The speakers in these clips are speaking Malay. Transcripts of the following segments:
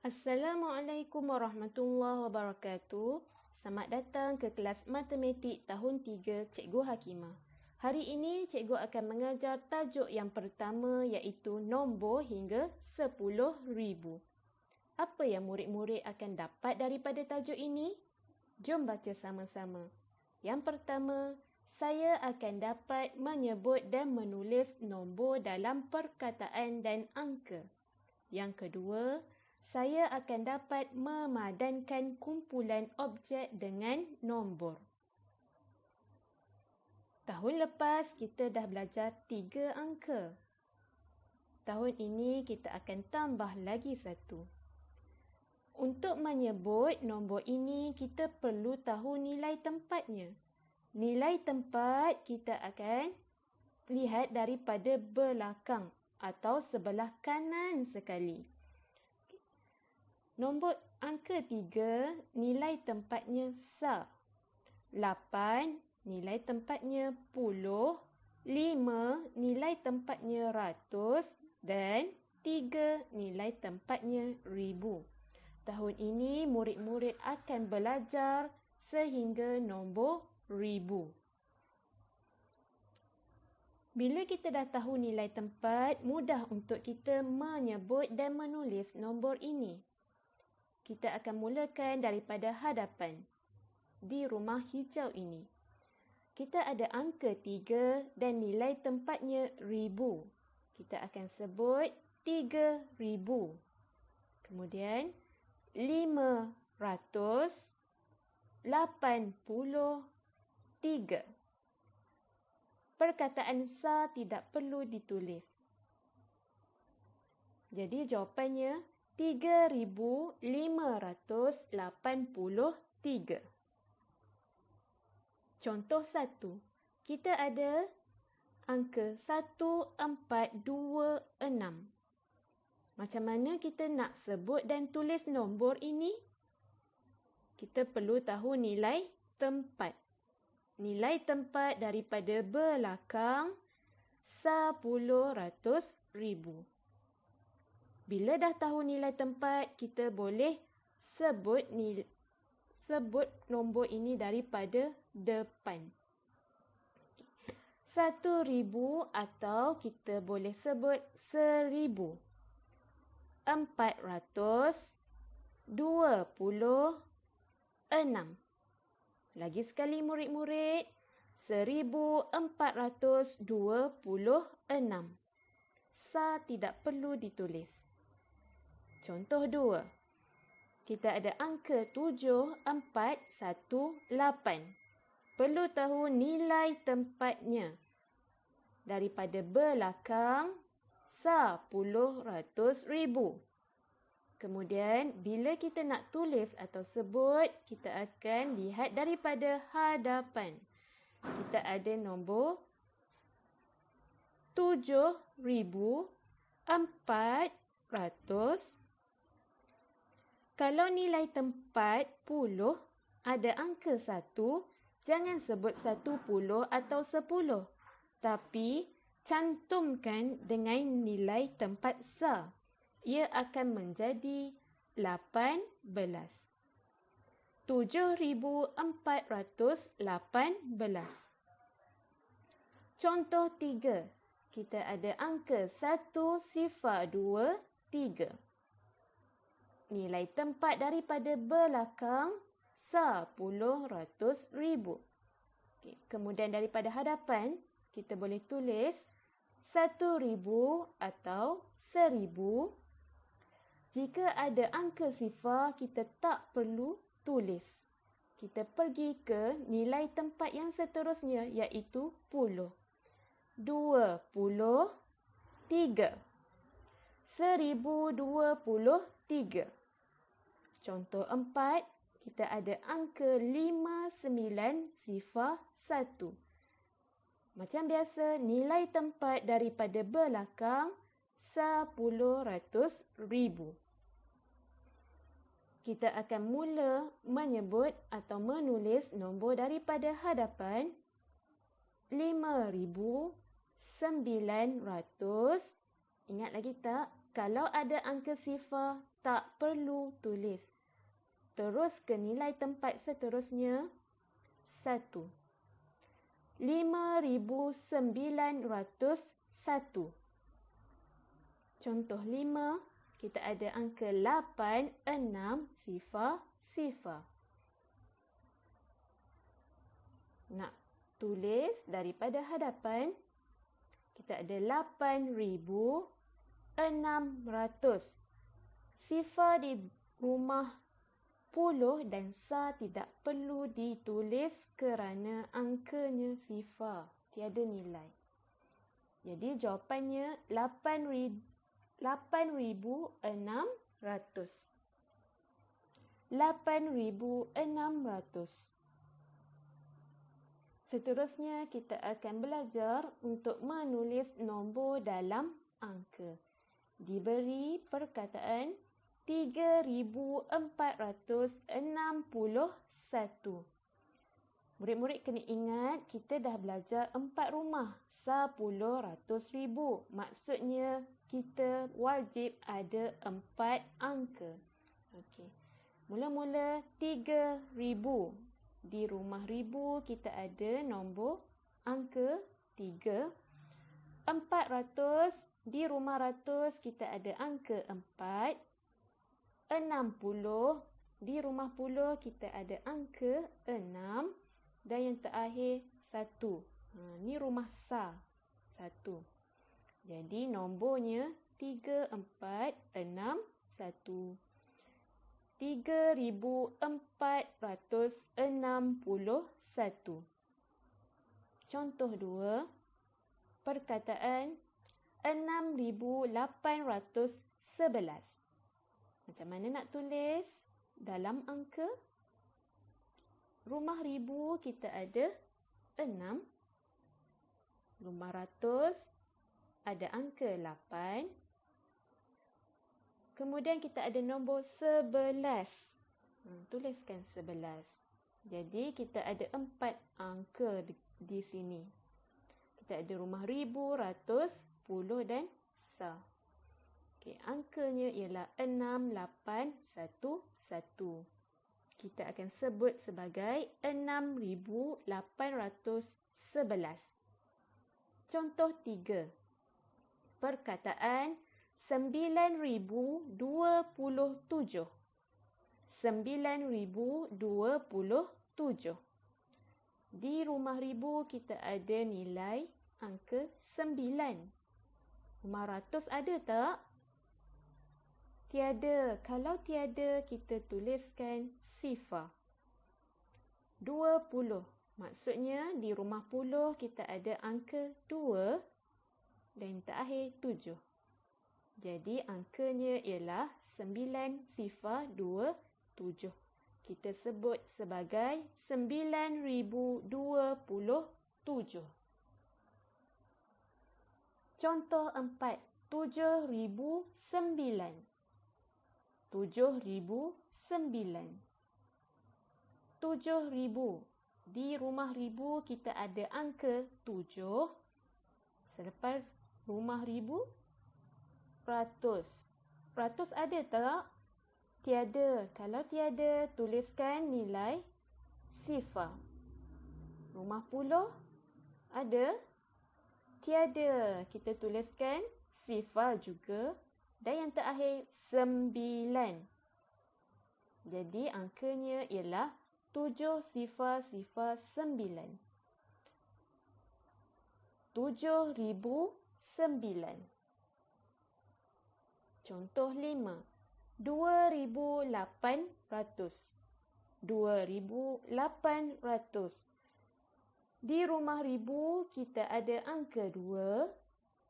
Assalamualaikum warahmatullahi wabarakatuh. Selamat datang ke kelas matematik tahun 3 Cikgu Hakimah. Hari ini cikgu akan mengajar tajuk yang pertama iaitu nombor hingga 10,000. Apa yang murid-murid akan dapat daripada tajuk ini? Jom baca sama-sama. Yang pertama, saya akan dapat menyebut dan menulis nombor dalam perkataan dan angka. Yang kedua, saya akan dapat memadankan kumpulan objek dengan nombor. Tahun lepas kita dah belajar 3 angka. Tahun ini kita akan tambah lagi 1. Untuk menyebut nombor ini, kita perlu tahu nilai tempatnya. Nilai tempat kita akan lihat daripada belakang atau sebelah kanan sekali. Nombor angka 3, nilai tempatnya sah. 8, nilai tempatnya puluh. 5, nilai tempatnya ratus. Dan 3, nilai tempatnya ribu. Tahun ini murid-murid akan belajar sehingga nombor ribu. Bila kita dah tahu nilai tempat, mudah untuk kita menyebut dan menulis nombor ini. Kita akan mulakan daripada hadapan. Di rumah hijau ini, kita ada angka 3 dan nilai tempatnya ribu. Kita akan sebut 3,000. Kemudian 583. Perkataan sah tidak perlu ditulis. Jadi jawapannya 3,583. Contoh 1. Kita ada angka 1426. Macam mana kita nak sebut dan tulis nombor ini? Kita perlu tahu nilai tempat. Nilai tempat daripada belakang 10,000. Bila dah tahu nilai tempat, kita boleh sebut nombor ini daripada depan. 1,000 atau kita boleh sebut 1,000. 426. Lagi sekali murid-murid, 1,426. Sah tidak perlu ditulis. Contoh 2. Kita ada angka 7,418. Perlu tahu nilai tempatnya. Daripada belakang 10,000. Kemudian, bila kita nak tulis atau sebut, kita akan lihat daripada hadapan. Kita ada nombor 7,400. Kalau nilai tempat puluh, ada angka 1, jangan sebut 10 atau 10. Tapi, cantumkan dengan nilai tempat sah. Ia akan menjadi 18. 7,418. Contoh 3. Kita ada angka 1,023. Nilai tempat daripada belakang 10,000. Kemudian daripada hadapan, kita boleh tulis 1,000 atau 1,000. Jika ada angka sifar, kita tak perlu tulis. Kita pergi ke nilai tempat yang seterusnya iaitu puluh. 23. 1,023. Contoh 4, kita ada angka 5901. Macam biasa, nilai tempat daripada belakang 10,000. kita akan mula menyebut atau menulis nombor daripada hadapan 5,900. Ingat lagi tak? Kalau ada angka sifar, tak perlu tulis. Terus ke nilai tempat seterusnya, 1. 5,901. Contoh 5, kita ada angka 8, 6, sifar, sifar. Nak tulis daripada hadapan, kita ada 8,600. Sifar di rumah puluh dan sa tidak perlu ditulis kerana angkanya sifar, tiada nilai. Jadi jawapannya 8,600. 8,600. Seterusnya kita akan belajar untuk menulis nombor dalam angka. Diberi perkataan 3,461. Murid-murid kena ingat, kita dah belajar 4 rumah, 10, ratus, ribu. Maksudnya, kita wajib ada 4 angka. Okey. Mula-mula 3,000. Di rumah ribu, kita ada nombor angka 3. 400, di rumah ratus, kita ada angka 4. 60, di rumah puluh, kita ada angka 6. Dan yang terakhir, 1. Ni rumah sa, 1. Jadi, nombornya 3,461. 3,461. Contoh 2, perkataan 6,811. Macam mana nak tulis dalam angka? Rumah ribu kita ada 6. Rumah ratus ada angka 8. Kemudian kita ada nombor 11. Tuliskan 11. Jadi kita ada 4 angka di sini. Kita ada rumah ribu, ratus, puluh dan sa. Okey, angkanya ialah 6,811. Kita akan sebut sebagai 6,811. Contoh 3. Perkataan 9,027. 9,027. Di rumah ribu kita ada nilai angka 9. Rumah ratus ada tak? Tiada. Kalau tiada, kita tuliskan sifar. 20. Maksudnya di rumah puluh kita ada angka 2 dan terakhir 7. Jadi angkanya ialah 9,027. Kita sebut sebagai 9,027. Contoh 4. 7,009. 7,009. 7,000. Di rumah ribu kita ada angka 7. Selepas rumah ribu, ratus. Ratus ada tak? Tiada. Kalau tiada, tuliskan nilai sifar. Rumah puluh ada? Tiada. Kita tuliskan sifar juga. Dan yang terakhir, 9. Jadi angkanya ialah 7,009. 7,009. Contoh 5. 2,800. 2,800. Di rumah ribu kita ada angka 2.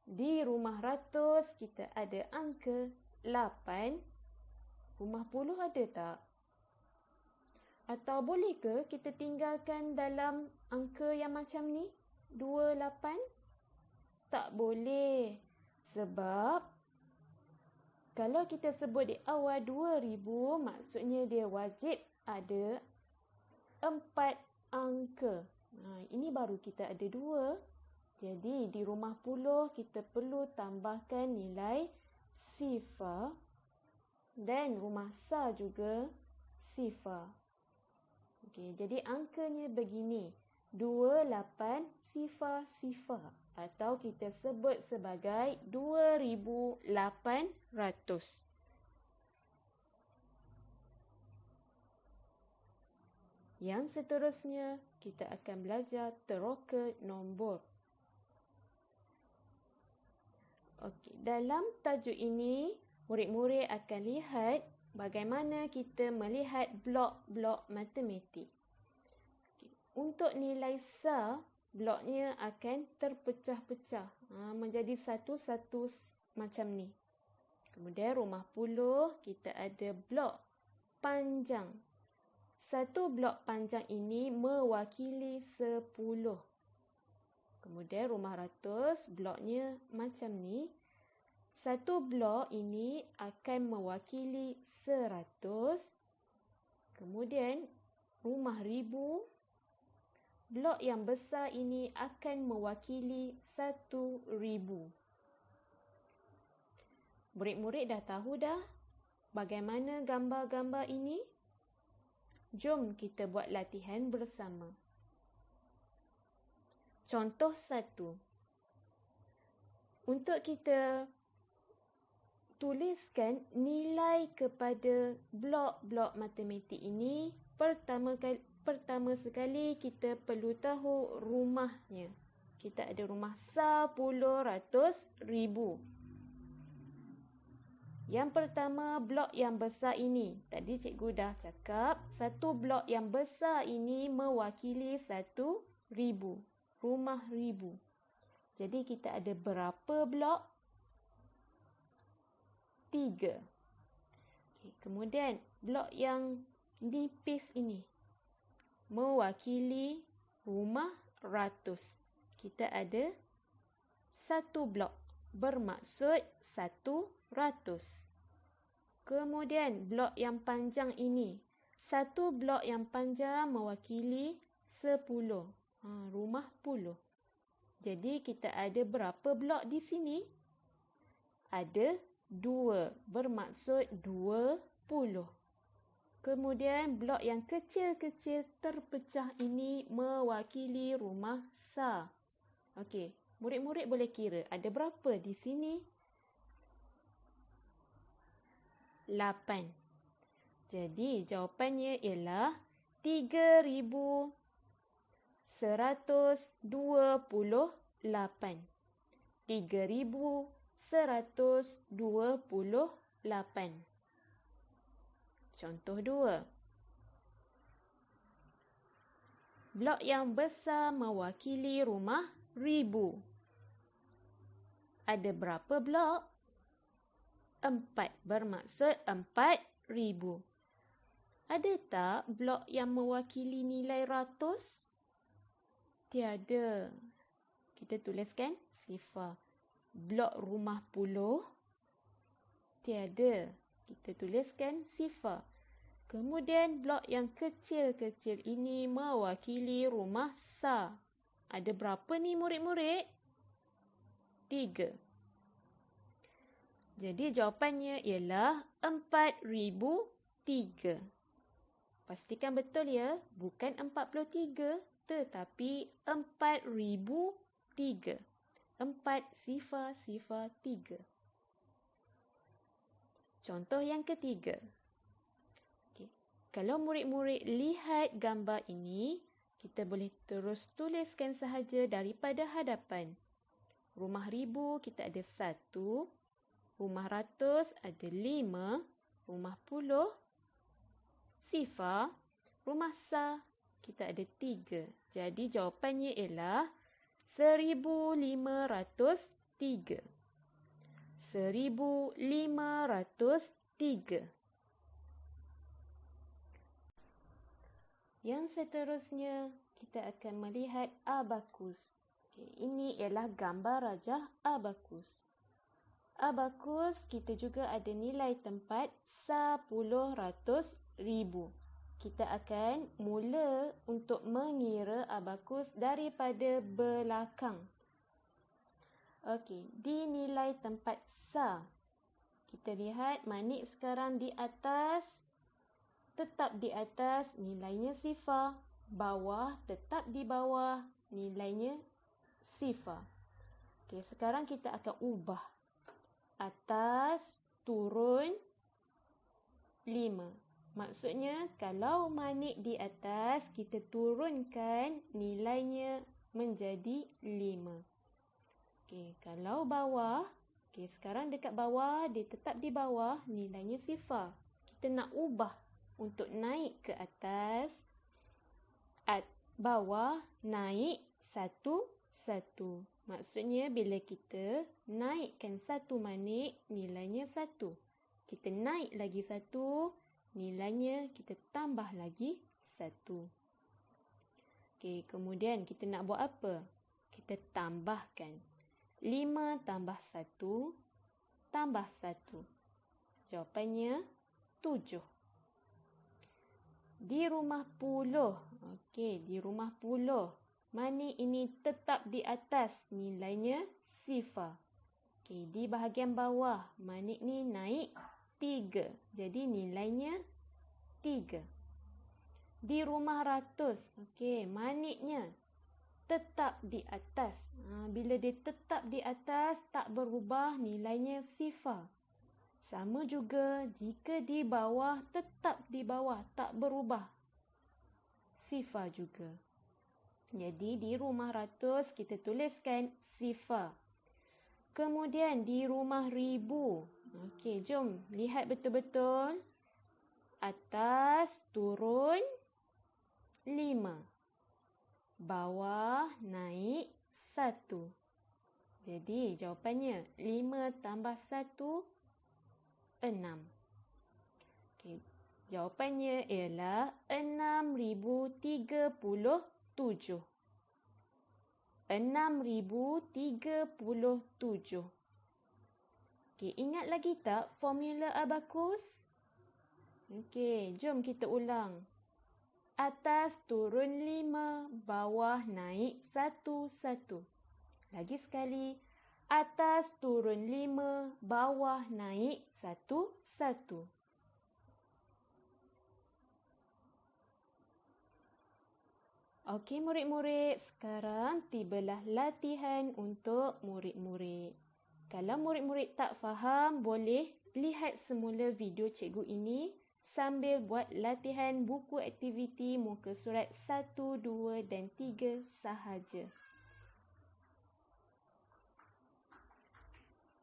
Di rumah ratus kita ada angka 8. Rumah puluh ada tak? Atau boleh ke kita tinggalkan dalam angka yang macam ni? 28? Tak boleh. Sebab Kalau kita sebut di awal 2000, maksudnya dia wajib ada 4 angka. Ini baru kita ada 2. Jadi di rumah puluh kita perlu tambahkan nilai sifar dan rumah sa juga sifar. Okey, jadi angkanya begini. 28 sifar atau kita sebut sebagai 2800. Yang seterusnya kita akan belajar teroka nombor. Okey, dalam tajuk ini murid-murid akan lihat bagaimana kita melihat blok-blok matematik. Untuk nilai sa, bloknya akan terpecah-pecah menjadi satu-satu macam ni. Kemudian rumah puluh, kita ada blok panjang. Satu blok panjang ini mewakili 10. Kemudian rumah ratus, bloknya macam ni. Satu blok ini akan mewakili 100. Kemudian rumah ribu, blok yang besar ini akan mewakili 1000. Murid-murid dah tahu dah bagaimana gambar-gambar ini? Jom kita buat latihan bersama. Contoh 1. Untuk kita tuliskan nilai kepada blok-blok matematik ini, pertama sekali kita perlu tahu rumahnya. Kita ada rumah 10, ratus, ribu. Yang pertama, blok yang besar ini. Tadi cikgu dah cakap, satu blok yang besar ini mewakili 1000. Rumah ribu. Jadi kita ada berapa blok? 3. Okay, kemudian blok yang nipis ini mewakili rumah ratus. Kita ada 1 blok, bermaksud 100. Kemudian blok yang panjang ini, 1 blok yang panjang mewakili 10. Rumah puluh. Jadi kita ada berapa blok di sini? Ada 2, bermaksud 20. Kemudian blok yang kecil-kecil terpecah ini mewakili rumah sa. Okey, murid-murid boleh kira ada berapa di sini? 8. Jadi jawapannya ialah 3128. 3128. Contoh 2. Blok yang besar mewakili rumah ribu. Ada berapa blok? 4, bermaksud 4000. Ada tak blok yang mewakili nilai ratus? Tiada. Kita tuliskan sifar. Blok rumah puluh? Tiada. Kita tuliskan sifar. Kemudian blok yang kecil-kecil ini mewakili rumah sa. Ada berapa ni murid-murid? 3. Jadi jawapannya ialah 4003. Pastikan betul ya, bukan 43 tetapi 4003. 4003. Contoh yang ketiga. Okay. Kalau murid-murid lihat gambar ini, kita boleh terus tuliskan sahaja daripada hadapan. Rumah ribu kita ada 1, rumah ratus ada 5, rumah puluh, sifar, rumah sa kita ada 3. Jadi jawapannya ialah 1503. 1503. Yang seterusnya, kita akan melihat abakus. Okay, ini ialah gambar rajah abakus. Abakus kita juga ada nilai tempat 10/100,000. Kita akan mula untuk mengira abakus daripada belakang. Okey, di nilai tempat sa. Kita lihat manik sekarang di atas, tetap di atas, nilainya sifar. Bawah, tetap di bawah, nilainya sifar. Okey, sekarang kita akan ubah. Atas, turun, 5. Maksudnya, kalau manik di atas, kita turunkan nilainya menjadi 5. Okey, kalau bawah, okey, sekarang dekat bawah, dia tetap di bawah, nilainya sifar. Kita nak ubah untuk naik ke atas, bawah, naik, 1. Maksudnya, bila kita naikkan 1 manik, nilainya 1. Kita naik lagi 1, nilainya kita tambah lagi 1. Okey, kemudian kita nak buat apa? Kita tambahkan. 5 tambah 1 tambah 1. Jawapannya 7. Di rumah puluh. Okey, di rumah puluh. Manik ini tetap di atas, nilainya sifar. Okey, di bahagian bawah, manik ni naik 3. Jadi nilainya 3. Di rumah ratus. Okey, maniknya tetap di atas. Bila dia tetap di atas, tak berubah, nilainya sifar. Sama juga jika di bawah, tetap di bawah, tak berubah. Sifar juga. Jadi di rumah ratus, kita tuliskan sifar. Kemudian di rumah ribu. Okey, jom lihat betul-betul. Atas, turun, 5. Bawah, naik, 1. Jadi, jawapannya 5 tambah 1, 6. Okay. Jawapannya ialah 6,037. 6,037. Okay, ingat lagi tak formula abakus? Okey, jom kita ulang. Atas turun 5, bawah naik 1. Lagi sekali. Atas turun 5, bawah naik 1. Okey murid-murid, sekarang tibalah latihan untuk murid-murid. Kalau murid-murid tak faham, boleh lihat semula video cikgu ini sambil buat latihan buku aktiviti muka surat 1, 2 dan 3 sahaja.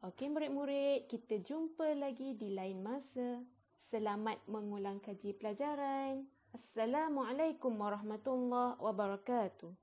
Okey murid-murid, kita jumpa lagi di lain masa. Selamat mengulang kaji pelajaran. Assalamualaikum warahmatullahi wabarakatuh.